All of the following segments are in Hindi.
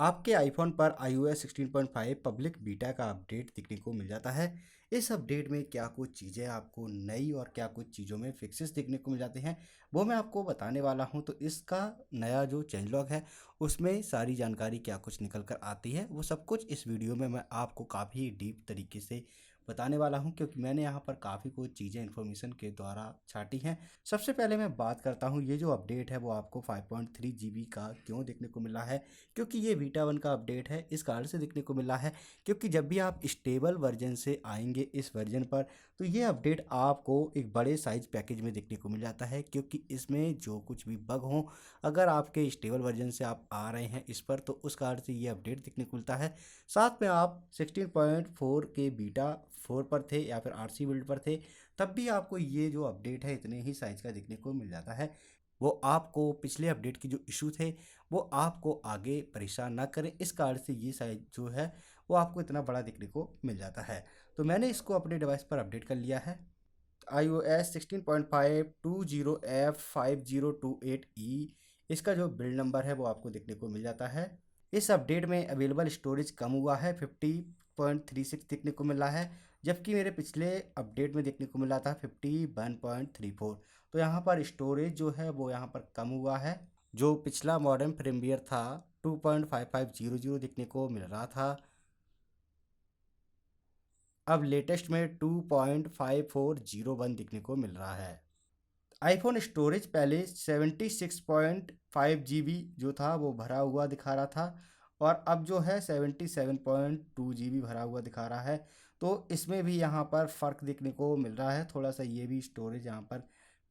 आपके आईफोन पर iOS 16.5 पब्लिक बीटा का अपडेट दिखने को मिल जाता है। इस अपडेट में क्या कुछ चीज़ें आपको नई और क्या कुछ चीज़ों में फिक्सेस देखने को मिल जाते हैं, वो मैं आपको बताने वाला हूं। तो इसका नया जो चेंजलॉग है उसमें सारी जानकारी क्या कुछ निकल कर आती है, वो सब कुछ इस वीडियो में मैं आपको काफ़ी डीप तरीके से बताने वाला हूं, क्योंकि मैंने यहाँ पर काफ़ी कुछ चीज़ें इन्फॉर्मेशन के द्वारा छाटी हैं। सबसे पहले मैं बात करता हूँ, ये जो अपडेट है वो आपको 5.3 GB का क्यों देखने को मिला है। क्योंकि ये बीटा 1 का अपडेट है, इस कारण से देखने को मिला है क्योंकि जब भी आप स्टेबल वर्जन से आएंगे इस वर्जन पर, तो ये अपडेट आपको एक बड़े साइज पैकेज में देखने को मिल जाता है। क्योंकि इसमें जो कुछ भी बग हो, अगर आपके स्टेबल वर्जन से आप आ रहे हैं इस पर, तो उस कारण से ये अपडेट देखने को मिलता है। साथ में आप 16.4 के बीटा 4 पर थे या फिर आरसी बिल्ड पर थे, तब भी आपको ये जो अपडेट है इतने ही साइज का देखने को मिल जाता है। वो आपको पिछले अपडेट के जो इशू थे वो आपको आगे परेशान ना करें, इस कारण से ये साइज जो है वो आपको इतना बड़ा देखने को मिल जाता है। तो मैंने इसको अपने डिवाइस पर अपडेट कर लिया है। iOS 16.5 20F5028E इसका जो बिल्ड नंबर है वो आपको देखने को मिल जाता है। इस अपडेट में अवेलेबल स्टोरेज कम हुआ है, 50.36 देखने को मिला है, जबकि मेरे पिछले अपडेट में देखने को मिला था 51.34। तो यहाँ पर स्टोरेज जो है वो यहाँ पर कम हुआ है। जो पिछला मॉडर्न प्रीमियर था 2.5500 देखने को मिल रहा था, अब लेटेस्ट में 2.5401 देखने को मिल रहा है। आईफोन स्टोरेज पहले 76.5 GB जो था वो भरा हुआ दिखा रहा था, और अब जो है 77.2 GB भरा हुआ दिखा रहा है। तो इसमें भी यहाँ पर फ़र्क देखने को मिल रहा है, थोड़ा सा ये भी स्टोरेज यहाँ पर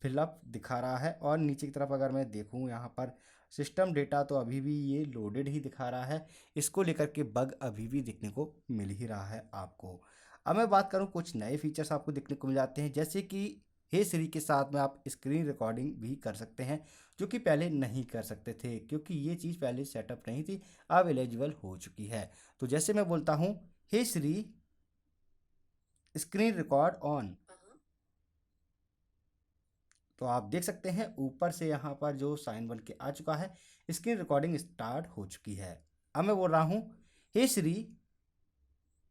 फिलअप दिखा रहा है। और नीचे की तरफ अगर मैं देखूँ यहाँ पर सिस्टम डेटा, तो अभी भी ये लोडेड ही दिखा रहा है। इसको लेकर के बग अभी भी देखने को मिल ही रहा है आपको। अब मैं बात करूँ, कुछ नए फीचर्स आपको देखने को मिल जाते हैं, जैसे कि हे श्री के साथ में आप स्क्रीन रिकॉर्डिंग भी कर सकते हैं, जो कि पहले नहीं कर सकते थे, क्योंकि ये चीज़ पहले सेटअप नहीं थी, अब एलिजिबल हो चुकी है। तो जैसे मैं बोलता हूँ, हे श्री स्क्रीन रिकॉर्ड ऑन, तो आप देख सकते हैं ऊपर से यहाँ पर जो साइन बन के आ चुका है, स्क्रीन रिकॉर्डिंग स्टार्ट हो चुकी है। अब मैं बोल रहा हूँ, हे श्री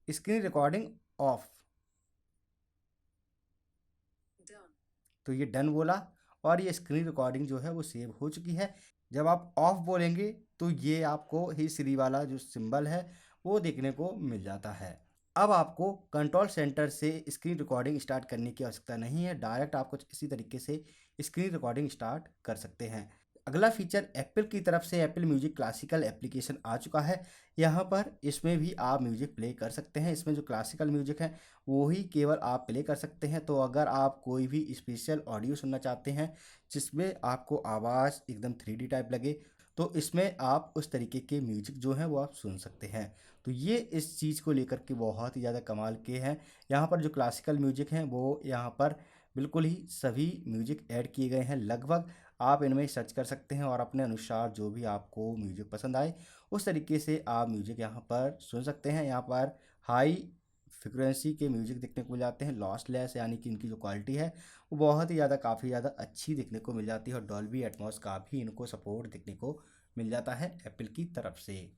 स्क्रीन रिकॉर्डिंग ऑफ, तो ये डन बोला और ये स्क्रीन रिकॉर्डिंग जो है वो सेव हो चुकी है। जब आप ऑफ बोलेंगे तो ये आपको ही श्री वाला जो सिंबल है वो देखने को मिल जाता है। अब आपको कंट्रोल सेंटर से स्क्रीन रिकॉर्डिंग स्टार्ट करने की आवश्यकता नहीं है, डायरेक्ट आप कुछ इसी तरीके से स्क्रीन रिकॉर्डिंग स्टार्ट कर सकते हैं। अगला फीचर एप्पल की तरफ से एप्पल म्यूजिक क्लासिकल एप्लीकेशन आ चुका है। यहाँ पर इसमें भी आप म्यूजिक प्ले कर सकते हैं। इसमें जो क्लासिकल म्यूजिक है वो ही केवल आप प्ले कर सकते हैं। तो अगर आप कोई भी स्पेशल ऑडियो सुनना चाहते हैं जिसमें आपको आवाज़ एकदम 3D टाइप लगे, तो इसमें आप उस तरीके के म्यूजिक जो हैं वो आप सुन सकते हैं। तो ये इस चीज़ को लेकर के बहुत ही ज़्यादा कमाल के हैं। यहाँ पर जो क्लासिकल म्यूजिक हैं वो यहाँ पर बिल्कुल ही सभी म्यूजिक ऐड किए गए हैं लगभग। आप इनमें सर्च कर सकते हैं और अपने अनुसार जो भी आपको म्यूजिक पसंद आए उस तरीके से आप म्यूजिक यहाँ पर सुन सकते हैं। यहाँ पर हाई फ्रिक्वेंसी के म्यूजिक देखने को मिल जाते हैं, लॉसलेस, यानी कि इनकी जो क्वालिटी है वो बहुत ही ज़्यादा काफ़ी ज़्यादा अच्छी देखने को मिल जाती है, और डॉल्बी एटमॉस का भी इनको सपोर्ट देखने को मिल जाता है एप्पल की तरफ से।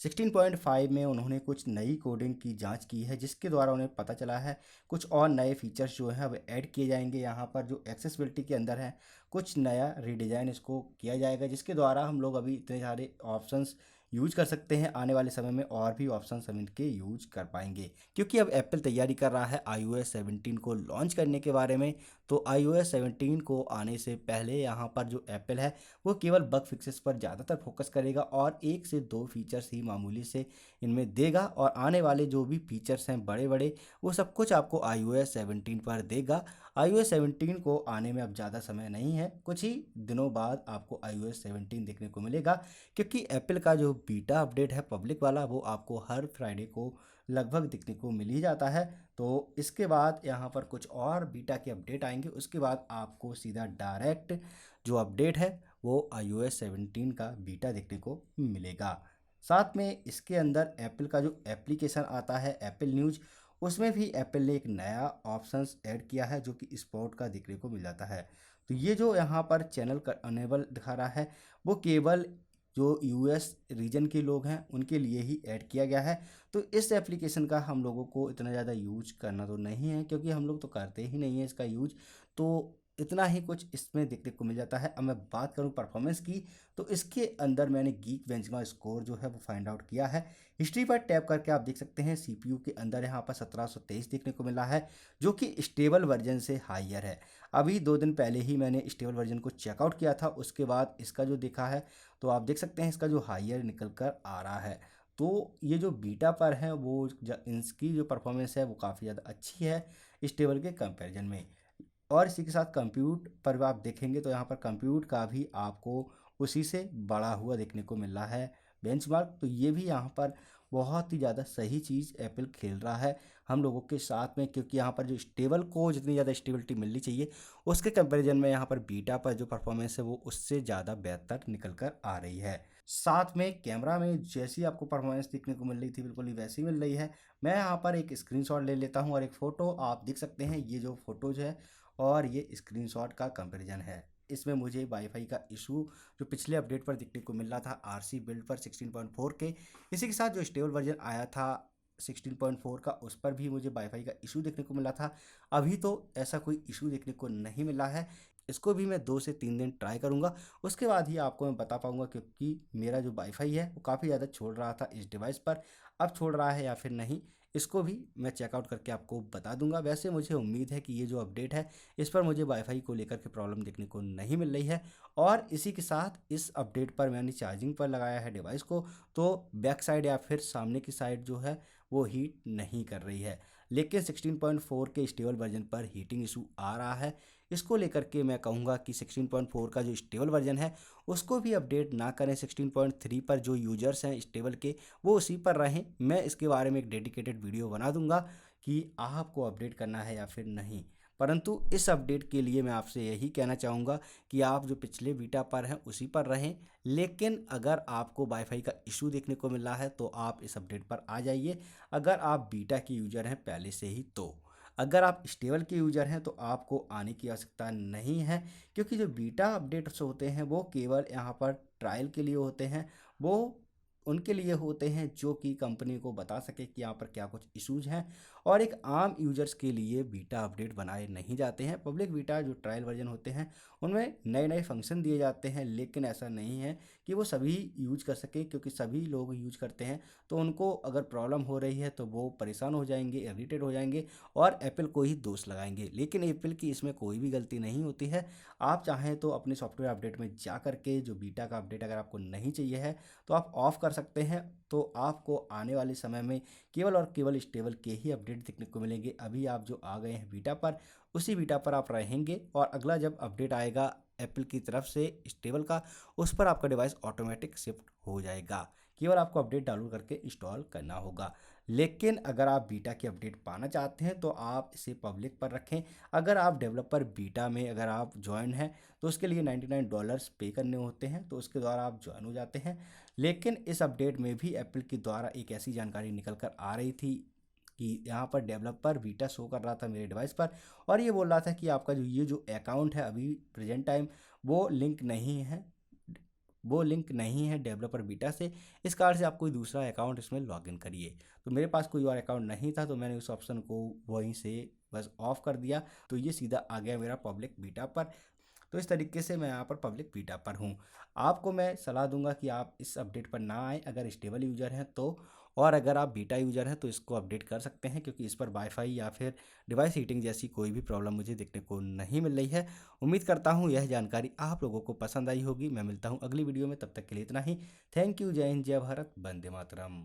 16.5 में उन्होंने कुछ नई कोडिंग की जांच की है, जिसके द्वारा उन्हें पता चला है कुछ और नए फीचर्स जो हैं वो ऐड किए जाएंगे। यहाँ पर जो एक्सेसिबिलिटी के अंदर है कुछ नया रीडिज़ाइन इसको किया जाएगा, जिसके द्वारा हम लोग अभी इतने सारे ऑप्शंस यूज कर सकते हैं, आने वाले समय में और भी ऑप्शंस हम इनके यूज कर पाएंगे। क्योंकि अब एप्पल तैयारी कर रहा है iOS 17 को लॉन्च करने के बारे में। तो iOS 17 को आने से पहले यहाँ पर जो एप्पल है वो केवल बग फिक्सेस पर ज़्यादातर फोकस करेगा और 1 से 2 फीचर्स ही मामूली से इनमें देगा, और आने वाले जो भी फीचर्स हैं बड़े बड़े वो सब कुछ आपको iOS 17 पर देगा। iOS 17 को आने में अब ज़्यादा समय नहीं है, कुछ ही दिनों बाद आपको iOS 17 देखने को मिलेगा। क्योंकि एप्पल का जो बीटा अपडेट है पब्लिक वाला वो आपको हर फ्राइडे को लगभग दिखने को मिल ही जाता है। तो इसके बाद यहाँ पर कुछ और बीटा के अपडेट आएंगे, उसके बाद आपको सीधा डायरेक्ट जो अपडेट है वो iOS 17 का बीटा देखने को मिलेगा। साथ में इसके अंदर एप्पल का जो एप्लीकेशन आता है एप्पल न्यूज़, उसमें भी एप्पल ने एक नया ऑप्शंस ऐड किया है जो कि स्पोर्ट का देखने को मिल जाता है। तो ये जो यहाँ पर चैनल का अनेबल दिखा रहा है वो केवल जो यूएस रीजन के लोग हैं उनके लिए ही ऐड किया गया है। तो इस एप्लीकेशन का हम लोगों को इतना ज़्यादा यूज करना तो नहीं है, क्योंकि हम लोग तो करते ही नहीं है इसका यूज। तो इतना ही कुछ इसमें देखने को मिल जाता है। अब मैं बात करूं परफॉर्मेंस की, तो इसके अंदर मैंने गीक बेंचमार्क स्कोर जो है वो फाइंड आउट किया है। हिस्ट्री पर टैप करके आप देख सकते हैं सीपीयू के अंदर यहाँ पर 1723 देखने को मिला है, जो कि स्टेबल वर्जन से हाइयर है। अभी 2 दिन पहले ही मैंने स्टेबल वर्जन को चेकआउट किया था, उसके बाद इसका जो देखा है तो आप देख सकते हैं इसका जो हाइयर निकल कर आ रहा है। तो ये जो बीटा पर है वो इसकी जो परफॉर्मेंस है वो काफ़ी ज़्यादा अच्छी है स्टेबल के कंपैरिजन में। और इसी के साथ कंप्यूट पर आप देखेंगे तो यहाँ पर कंप्यूट का भी आपको उसी से बड़ा हुआ देखने को मिल रहा है बेंचमार्क। तो ये भी यहाँ पर बहुत ही ज़्यादा सही चीज़ एप्पल खेल रहा है हम लोगों के साथ में, क्योंकि यहाँ पर जो स्टेबल को जितनी ज़्यादा स्टेबिलिटी मिलनी चाहिए उसके कंपैरिजन में यहाँ पर बीटा पर जो परफॉर्मेंस है वो उससे ज़्यादा बेहतर निकल कर आ रही है। साथ में कैमरा में जैसी आपको परफॉर्मेंस देखने को मिल रही थी बिल्कुल ही वैसी मिल रही है। मैं यहाँ पर एक स्क्रीनशॉट ले लेता हूँ और एक फ़ोटो आप देख सकते हैं, ये जो फोटोज है और ये स्क्रीनशॉट का कंपैरिजन है। इसमें मुझे वाईफाई का इशू जो पिछले अपडेट पर देखने को मिल रहा था आरसी बिल्ड पर 16.4 के, इसी के साथ जो स्टेबल वर्जन आया था 16.4 का उस पर भी मुझे वाईफाई का इशू देखने को मिला था। अभी तो ऐसा कोई इशू देखने को नहीं मिला है। इसको भी मैं 2 से 3 दिन ट्राई करूंगा, उसके बाद ही आपको मैं बता पाऊंगा, क्योंकि मेरा जो वाईफाई है वो काफ़ी ज़्यादा छोड़ रहा था इस डिवाइस पर। अब छोड़ रहा है या फिर नहीं, इसको भी मैं चेकआउट करके आपको बता दूंगा। वैसे मुझे उम्मीद है कि ये जो अपडेट है इस पर मुझे वाईफाई को लेकर के प्रॉब्लम देखने को नहीं मिल रही है। और इसी के साथ इस अपडेट पर मैंने चार्जिंग पर लगाया है डिवाइस को, तो बैक साइड या फिर सामने की साइड जो है वो हीट नहीं कर रही है। लेकिन 16.4 के स्टेबल वर्जन पर हीटिंग इशू आ रहा है। इसको लेकर के मैं कहूँगा कि 16.4 का जो स्टेबल वर्जन है उसको भी अपडेट ना करें। 16.3 पर जो यूजर्स हैं स्टेबल के वो उसी पर रहें। मैं इसके बारे में एक डेडिकेटेड वीडियो बना दूंगा कि आपको अपडेट करना है या फिर नहीं। परंतु इस अपडेट के लिए मैं आपसे यही कहना चाहूँगा कि आप जो पिछले बीटा पर हैं उसी पर रहें। लेकिन अगर आपको वाईफाई का इशू देखने को मिल रहा है तो आप इस अपडेट पर आ जाइए, अगर आप बीटा के यूज़र हैं पहले से ही। तो अगर आप स्टेबल के यूज़र हैं तो आपको आने की आवश्यकता नहीं है, क्योंकि जो बीटा अपडेट्स होते हैं वो केवल यहाँ पर ट्रायल के लिए होते हैं। वो उनके लिए होते हैं जो कि कंपनी को बता सके कि यहाँ पर क्या कुछ इश्यूज हैं, और एक आम यूजर्स के लिए बीटा अपडेट बनाए नहीं जाते हैं। पब्लिक बीटा जो ट्रायल वर्जन होते हैं उनमें नए नए फंक्शन दिए जाते हैं, लेकिन ऐसा नहीं है कि वो सभी यूज कर सके, क्योंकि सभी लोग यूज करते हैं तो उनको अगर प्रॉब्लम हो रही है तो वो परेशान हो जाएंगे, इरिटेट हो जाएंगे और एप्पल को ही दोष लगाएंगे। लेकिन एप्पल की इसमें कोई भी गलती नहीं होती है। आप चाहें तो अपने सॉफ्टवेयर अपडेट में जा करके जो बीटा का अपडेट अगर आपको नहीं चाहिए है तो आप ऑफ कर सकते हैं। तो आपको आने वाले समय में केवल और केवल स्टेबल के ही अपडेट देखने को मिलेंगे। अभी आप जो आ गए हैं बीटा पर, उसी बीटा पर आप रहेंगे और अगला जब अपडेट आएगा एप्पल की तरफ से स्टेबल का, उस पर आपका डिवाइस ऑटोमेटिक शिफ्ट हो जाएगा। केवल आपको अपडेट डाउनलोड करके इंस्टॉल करना होगा। लेकिन अगर आप बीटा की अपडेट पाना चाहते हैं तो आप इसे पब्लिक पर रखें। अगर आप डेवलपर बीटा में अगर आप ज्वाइन हैं तो उसके लिए $99 पे करने होते हैं, तो उसके द्वारा आप ज्वाइन हो जाते हैं। लेकिन इस अपडेट में भी एप्पल के द्वारा एक ऐसी जानकारी निकल कर आ रही थी कि यहाँ पर डेवलपर बीटा शो कर रहा था मेरे डिवाइस पर, और ये बोल रहा था कि आपका जो अकाउंट है अभी प्रेजेंट टाइम वो लिंक नहीं है डेवलपर बीटा से। इस कारण से आप कोई दूसरा अकाउंट इसमें लॉगिन करिए। तो मेरे पास कोई और अकाउंट नहीं था तो मैंने उस ऑप्शन को वहीं से बस ऑफ कर दिया, तो ये सीधा आ गया मेरा पब्लिक बीटा पर। तो इस तरीके से मैं यहाँ पर पब्लिक बीटा पर हूँ। आपको मैं सलाह दूंगा कि आप इस अपडेट पर ना आए अगर स्टेबल यूज़र हैं तो, और अगर आप बीटा यूज़र हैं तो इसको अपडेट कर सकते हैं, क्योंकि इस पर वाईफाई या फिर डिवाइस हीटिंग जैसी कोई भी प्रॉब्लम मुझे देखने को नहीं मिल रही है। उम्मीद करता हूँ यह जानकारी आप लोगों को पसंद आई होगी। मैं मिलता हूँ अगली वीडियो में, तब तक के लिए इतना ही। Thank you. जय हिंद, जय भारत, वंदे मातरम।